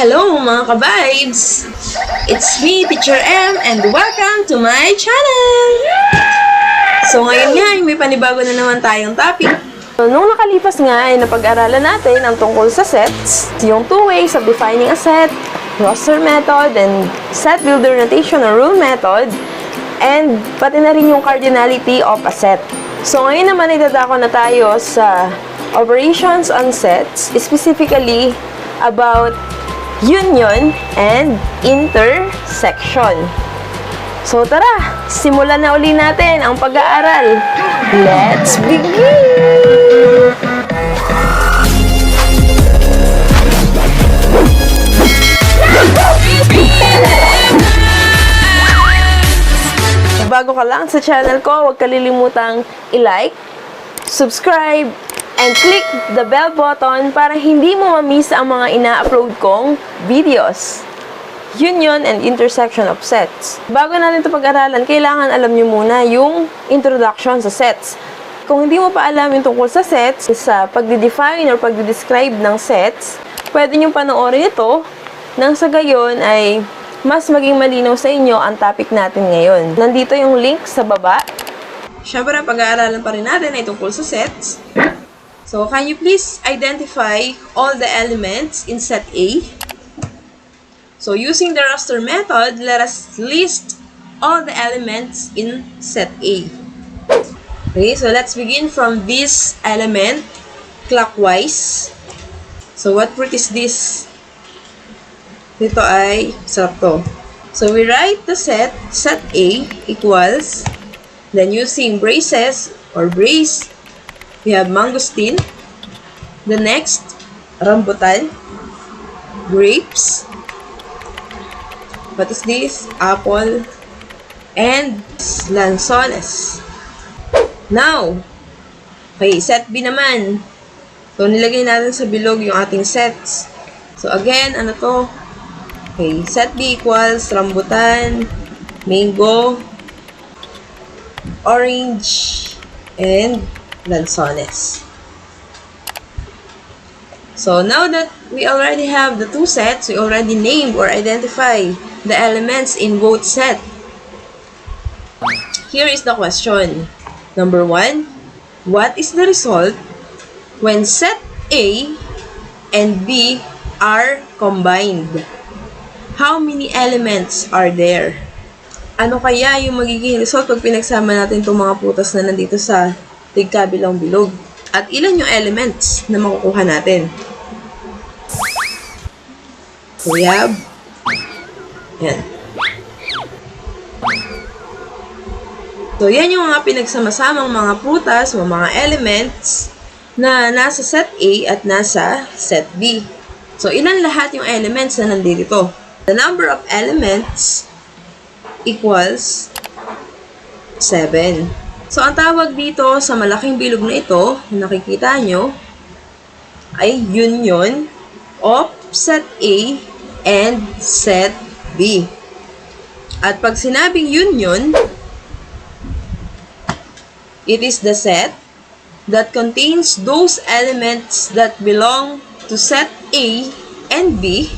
Hello mga ka-vibes! It's me, Teacher M, and welcome to my channel! So ngayon nga, may panibago na naman tayong topic. So, nung nakalipas nga ay napag-aralan natin ang tungkol sa sets, yung two ways of defining a set, roster method, and set builder notation or rule method, and pati na rin yung cardinality of a set. So ngayon naman ay dadako na tayo sa operations on sets, specifically about union and intersection. So tara, simulan na uli natin ang pag-aaral. Let's begin! So, bago ka lang sa channel ko, huwag kalilimutang i-like, subscribe, and click the bell button para hindi mo ma-miss ang mga ina-upload kong videos. Union and intersection of sets. Bago natin ito pag-aralan, kailangan alam nyo muna yung introduction sa sets. Kung hindi mo pa alam yung tungkol sa sets, sa pagde-define or pagde-describe ng sets, pwede nyo panoorin ito nang sa gayon ay mas maging malinaw sa inyo ang topic natin ngayon. Nandito yung link sa baba. Siyempre, pag-aaralan pa rin natin ay tungkol sa sets. So, can you please identify all the elements in set A? So, using the roster method, let us list all the elements in set A. Okay, so let's begin from this element clockwise. So, what fruit is this? Dito ay sarap to. So, we write the set A equals, then using braces or brace, we have mangosteen. The next, rambutan, grapes. What is this? Apple, and lanzones. Now, okay, set B naman. So, nilagay natin sa bilog yung ating sets. So, again, ano to? Okay, set B equals rambutan, mango, orange, and lanzones. So, now that we already have the two sets, we already named or identify the elements in both sets. Here is the question. Number 1, what is the result when set A and B are combined? How many elements are there? Ano kaya yung magiging result pag pinagsama natin itong mga putas na nandito sa tigkabilang bilog? At ilan yung elements na makukuha natin? So, we have, yan. So, yan yung mga pinagsama-samang mga prutas o mga elements na nasa set A at nasa set B. So, ilan lahat yung elements na nandito? The number of elements equals 7. So, ang tawag dito sa malaking bilog na ito, na nakikita nyo, ay union of set A and set B. At pag sinabing union, it is the set that contains those elements that belong to set A and B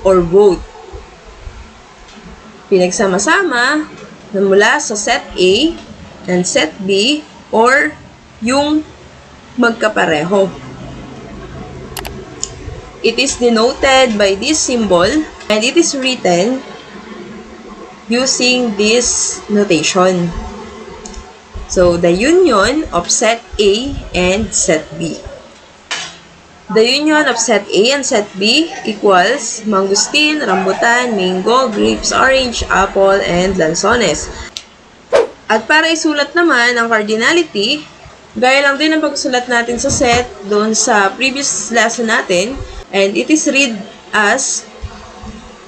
or both. Pinagsama-sama na mula sa set A and set B or yung magkapareho. It is denoted by this symbol and it is written using this notation. So, the union of set A and set B. The union of set A and set B equals mangosteen, rambutan, mango, grapes, orange, apple, and lanzones. At para isulat naman ang cardinality, gaya lang din ang pagsulat natin sa set doon sa previous lesson natin, and it is read as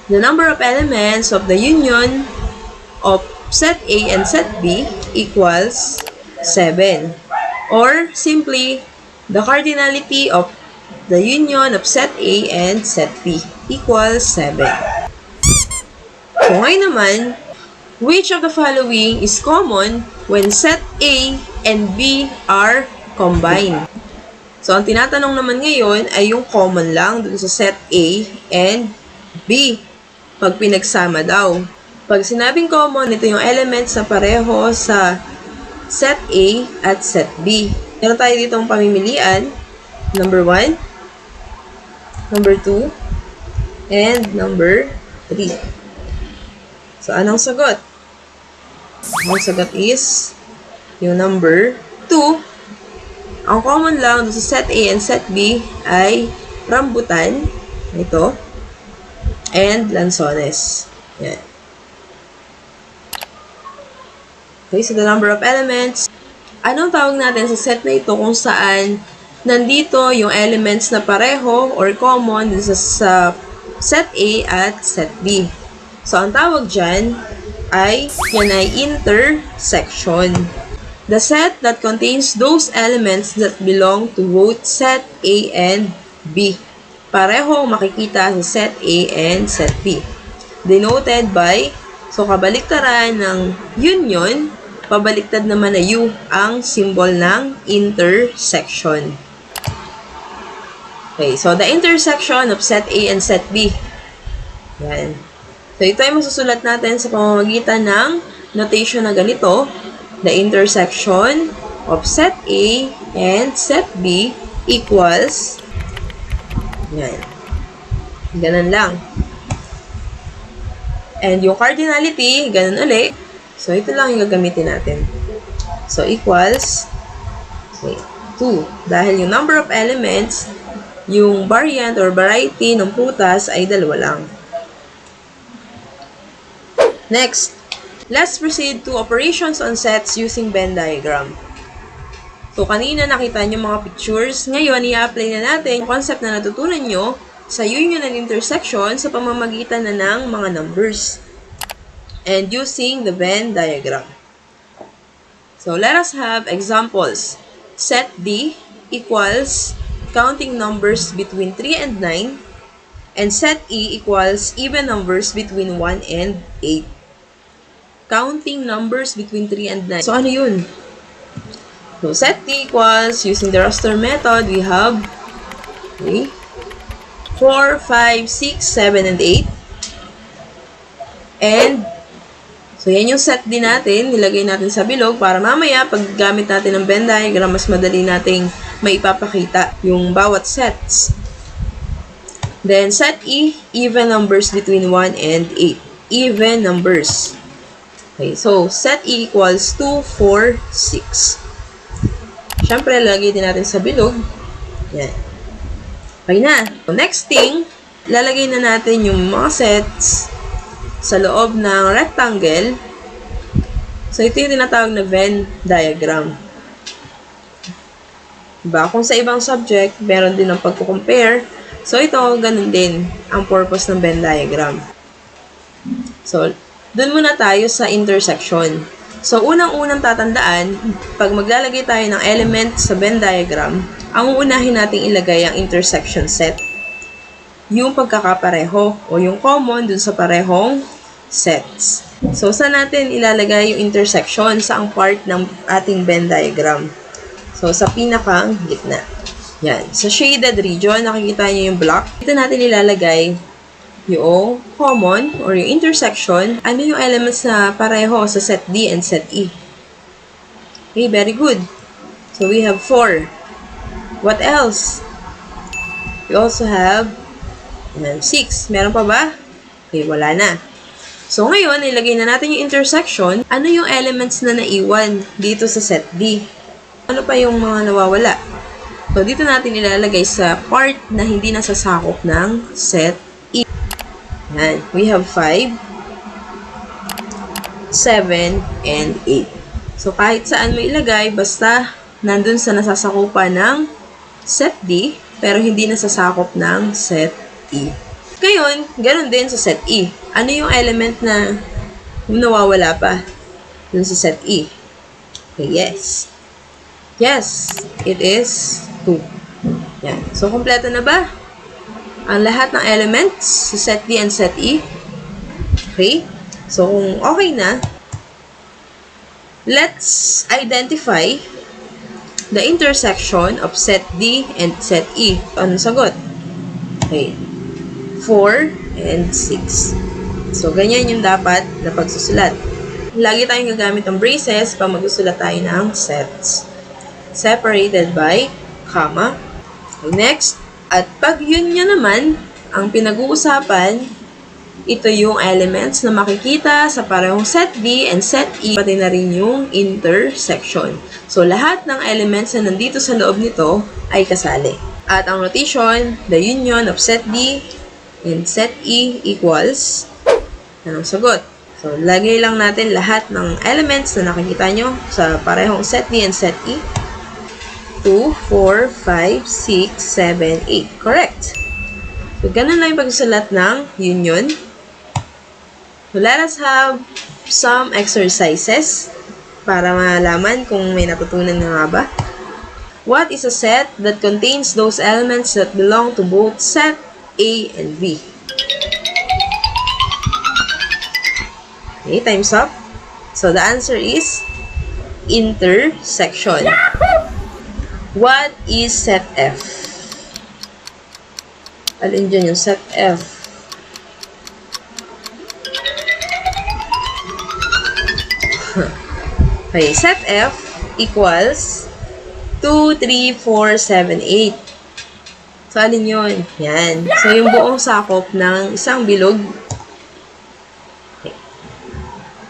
the number of elements of the union of set A and set B equals 7. Or simply, the cardinality of the union of set A and set B equals 7. So ngayon naman, which of the following is common when set A and B are combined? So, ang tinatanong naman ngayon ay yung common lang dun sa set A and B. Pag pinagsama daw. Pag sinabing common, ito yung elements na pareho sa set A at set B. Meron tayo ditong pamimilian. Number 1, number 2, and number 3. So, anong sagot? Ang sagot is yung number 2. Ang common lang sa set A and set B ay rambutan, ito, and lansones. Yan. Okay, so the number of elements. Anong tawag natin sa set na ito kung saan nandito yung elements na pareho or common sa set A at set B? So, ang tawag dyan yan ay intersection. The set that contains those elements that belong to both set A and B. Pareho makikita sa set A and set B. Denoted by, so kabaliktaran ng union, pabaliktad naman na U ang symbol ng intersection. Okay, so the intersection of set A and set B. Yan. So ito ay masusulat natin sa pamamagitan ng notation na ganito. The intersection of set A and set B equals, yan, ganun lang. And yung cardinality, ganun ulit. So, ito lang yung gagamitin natin. So, equals, okay, 2. Dahil yung number of elements, yung variant or variety ng prutas ay 2 lang. Next, let's proceed to operations on sets using Venn diagram. So, kanina nakita nyo mga pictures. Ngayon, i-apply na natin yung concept na natutunan nyo sa union and intersection sa pamamagitan na ng mga numbers. And using the Venn diagram. So, let us have examples. Set D equals counting numbers between 3 and 9. And set E equals even numbers between 1 and 8. Counting numbers between 3 and 9. So, ano yun? So, set D equals, using the roster method, we have 4, 5, 6, 7, and 8. And, so yan yung set D natin, nilagay natin sa bilog para mamaya, pag gamit natin ng Venn diagram, mas madali nating maipapakita yung bawat sets. Then, set E, even numbers between 1 and 8. Even numbers. Okay, so, set E equals 2, 4, 6. Siyempre, lagay din natin sa bilog. Yan. Okay na. So, next thing, lalagay na natin yung mga sets sa loob ng rectangle. So, ito yung tinatawag na Venn diagram. Diba? Kung sa ibang subject, meron din ang pagko-compare. So, ito, ganun din ang purpose ng Venn diagram. So, dun muna tayo sa intersection. So, unang-unang tatandaan, pag maglalagay tayo ng element sa Venn diagram, ang uunahin nating ilagay ang intersection set. Yung pagkakapareho o yung common dun sa parehong sets. So, saan natin ilalagay yung intersection sa ang part ng ating Venn diagram? So, sa pinakang gitna. Yan. Sa shaded region, nakikita nyo yung block. Dito natin ilalagay yung common or yung intersection. Ano yung elements na pareho sa set D and set E? Okay, very good. So, we have 4. What else? We also have 6. Meron pa ba? Okay, wala na. So, ngayon, ilagay na natin yung intersection. Ano yung elements na naiwan dito sa set D? Ano pa yung mga nawawala? So, dito natin ilalagay sa part na hindi nasasakop ng set E. Yan. We have 5, 7, and 8. So, kahit saan mo ilagay, basta nandun sa nasasakupan ng set D, pero hindi nasasakop ng set E. Ngayon, ganun din sa set E. Ano yung element na nawawala pa dun sa set E? Okay, yes. Yes, it is 2. Yan. So, kompleto na ba ang lahat ng elements sa set D and set E? Okay. So, kung okay na, let's identify the intersection of set D and set E. Anong sagot? Okay. 4, and 6. So, ganyan yung dapat na pagsusulat. Lagi tayong gagamit ng braces pag magsusulat tayo ng sets. Separated by comma. Next, at pag union naman, ang pinag-uusapan, ito yung elements na makikita sa parehong set D and set E, pati na rin yung intersection. So, lahat ng elements na nandito sa loob nito ay kasali. At ang notation, the union of set D and set E equals, anong sagot? So, lagay lang natin lahat ng elements na nakikita nyo sa parehong set D and set E. 2, 4, 5, 6, 7, 8. Correct. So, ganun lang yung pagsusulat ng union. So, let us have some exercises para malaman kung may natutunan na nga ba. What is a set that contains those elements that belong to both set A and B? Okay, time's up. So, the answer is intersection. What is set F? Alin dyan yung set F? Okay, set F equals 2, 3, 4, 7, 8. So, alin yun? Yan. So, yung buong sakop ng isang bilog. Okay.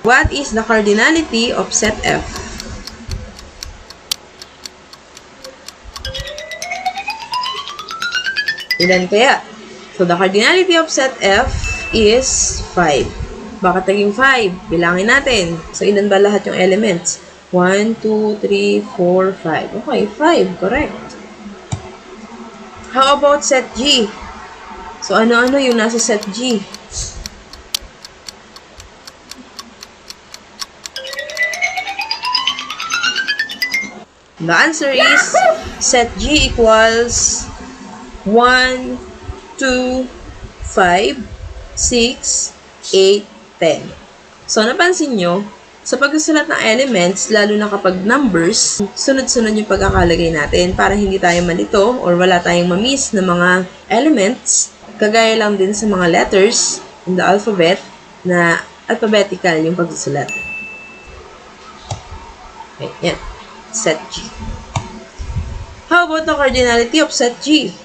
What is the cardinality of set F? Ilan kaya? So, the cardinality of set F is 5. Bakit naging 5? Bilangin natin. So, ilan ba lahat yung elements? 1, 2, 3, 4, 5. Okay, 5. Correct. How about set G? So, ano-ano yung nasa set G? The answer is set G equals 1, 2, 5, 6, 8, 10. So, napansin nyo, sa pagsusulat ng elements, lalo na kapag numbers, sunod-sunod yung pagkakalagay natin para hindi tayo malito or wala tayong mamiss na mga elements. Kagaya lang din sa mga letters in the alphabet na alphabetical yung pagsusulat. Okay, yan. Set G. How about the cardinality of set G?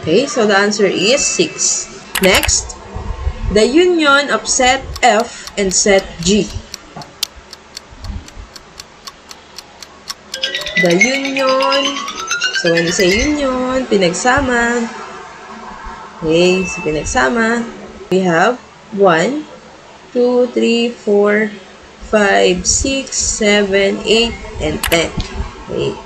Okay, so the answer is 6. Next, the union of set F and set G. The union, so when you say union, pinagsama. Okay, so pinagsama, we have 1, 2, 3, 4, 5, 6, 7, 8, and 10. Okay.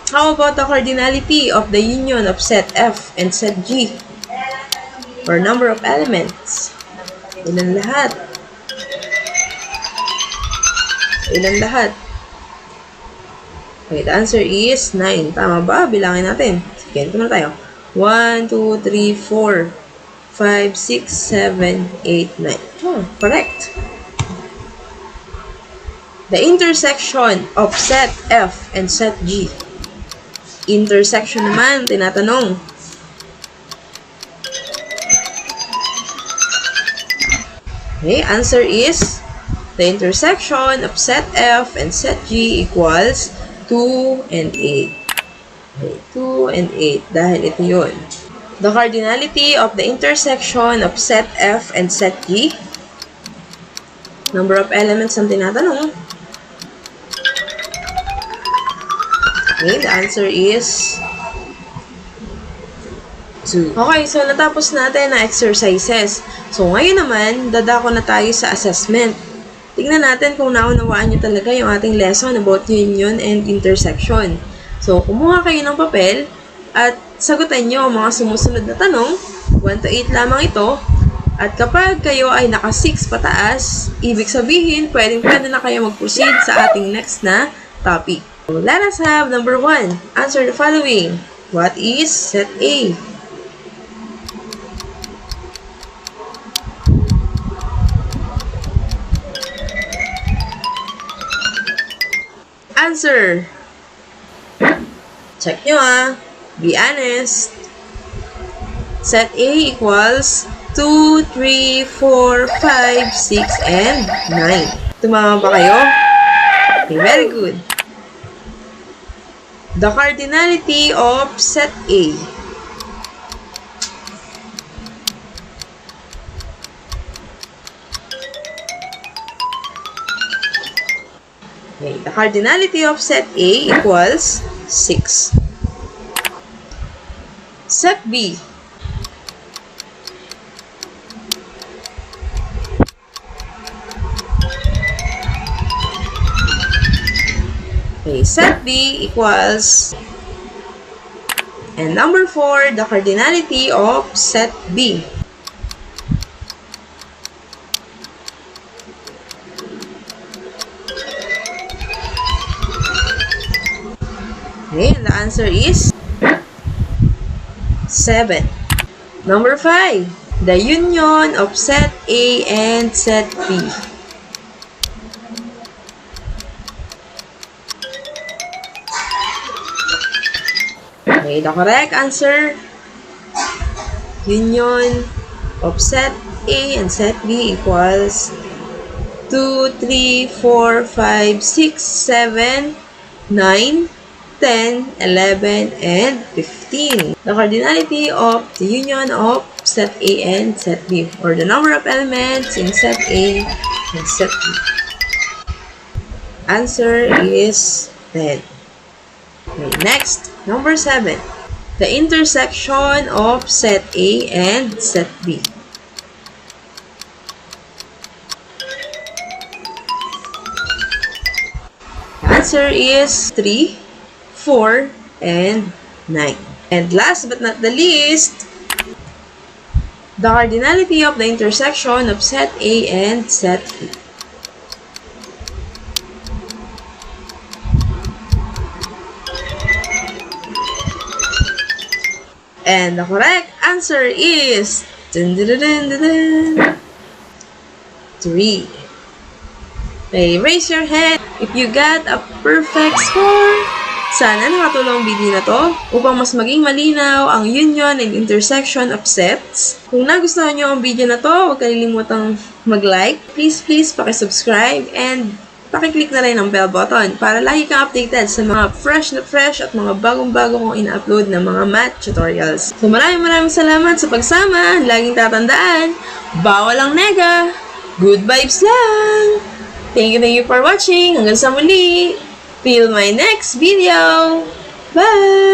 How about the cardinality of the union of set F and set G? Or number of elements? Ilan lahat? Ilan lahat? Okay, the answer is 9. Tama ba? Bilangin natin. Sige, ito na tayo. 1, 2, 3, 4, 5, 6, 7, 8, 9. Oh, correct. The intersection of set F and set G. Intersection naman, tinatanong. Okay, answer is the intersection of set F and set G equals 2 and 8. Okay, 2 and 8 dahil ito yun. The cardinality of the intersection of set F and set G. Number of elements ang tinatanong. Okay, the answer is 2. Okay, so natapos natin na exercises. So, ngayon naman, dadako na tayo sa assessment. Tingnan natin kung naunawaan nyo talaga yung ating lesson about union and intersection. So, kumuha kayo ng papel at sagutan nyo ang mga sumusunod na tanong. 1 to 8 lamang ito. At kapag kayo ay naka 6 pataas, ibig sabihin, pwede na kayo mag-proceed sa ating next na topic. So, let us have number 1. Answer the following. What is set A? Answer! Check nyo Be honest. Set A equals 2, 3, 4, 5, 6, and 9. Tumama ba kayo? Okay, very good. The cardinality of set A. Okay, the cardinality of set A equals 6. Set B. Okay, set B equals, and number 4, the cardinality of set B. Okay, and the answer is 7. Number 5, the union of set A and set B. Okay, the correct answer, union of set A and set B equals 2, 3, 4, 5, 6, 7, 9, 10, 11, and 15. The cardinality of the union of set A and set B, or the number of elements in set A and set B. Answer is 10. Okay, next, number 7. The intersection of set A and set B. The answer is 3, 4, and 9. And last but not the least, the cardinality of the intersection of set A and set B. And the correct answer is 3. Okay, raise your hand if you got a perfect score. Sana nakatulong ang video na to upang mas maging malinaw ang union and intersection of sets. Kung nagustuhan nyo ang video na to, huwag kalilimutang mag-like. Please paki-subscribe and paki-click na rin ang bell button para lagi kang updated sa mga fresh at mga bagong-bago kong ina-upload na mga math tutorials. So maraming salamat sa pagsama. Laging tatandaan, bawal ang nega. Good vibes lang! Thank you for watching. Hanggang sa muli. Till my next video. Bye!